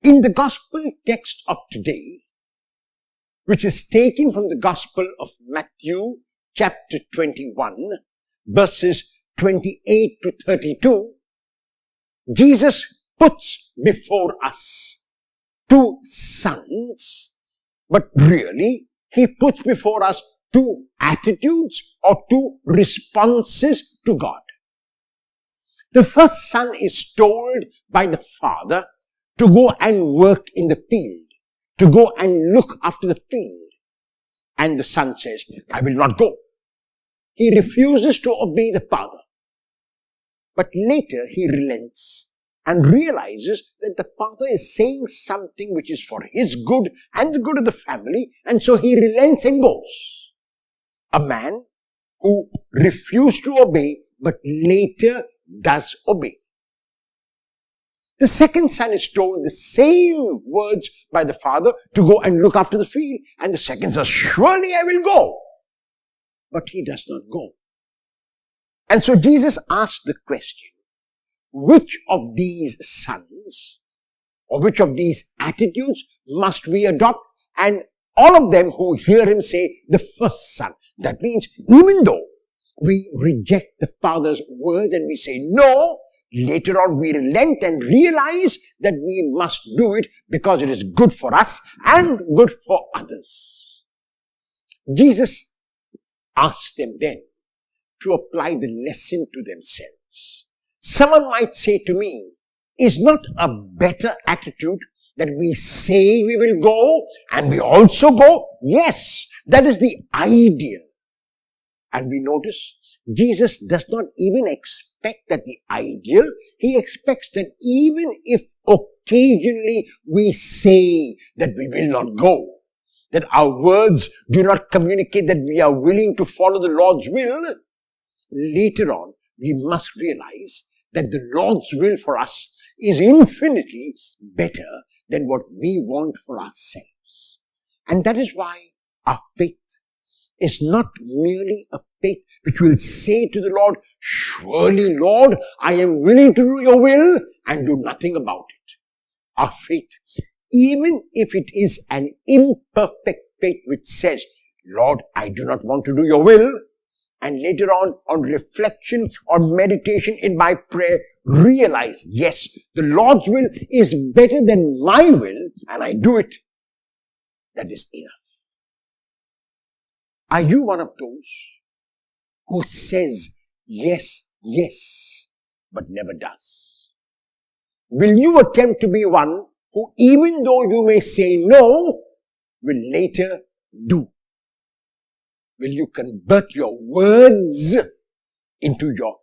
In the gospel text of today, which is taken from the Gospel of Matthew, chapter 21, verses 28 to 32, Jesus puts before us two sons, but really he puts before us two attitudes or two responses to God. The first son is told by the father to go and work in the field, to go and look after the field. And the son says, I will not go. He refuses to obey the father. But later he relents and realizes that the father is saying something which is for his good and the good of the family, and so he relents and goes. A man who refused to obey but later does obey. The second son is told the same words by the father to go and look after the field, and the second says, surely I will go. But he does not go. And so Jesus asked the question, which of these sons or which of these attitudes must we adopt? And all of them who hear him say the first son. That means even though we reject the father's words and we say no, later on we relent and realize that we must do it because it is good for us and good for others. Jesus asked them then to apply the lesson to themselves. Someone might say to me, is not a better attitude that we say we will go and we also go? Yes, that is the ideal. And we notice Jesus does not even expect that the ideal. He expects that even if occasionally we say that we will not go, that our words do not communicate that we are willing to follow the Lord's will, later on we must realize that the Lord's will for us is infinitely better than what we want for ourselves. And that is why our faith is not merely a faith which will say to the Lord, surely Lord, I am willing to do your will, and do nothing about it. Our faith, even if it is an imperfect faith which says, Lord, I do not want to do your will, and later on reflection or meditation in my prayer, realize, yes, the Lord's will is better than my will, and I do it. That is enough. Are you one of those who says yes, yes, but never does? Will you attempt to be one who, even though you may say no, will later do? Will you convert your words into your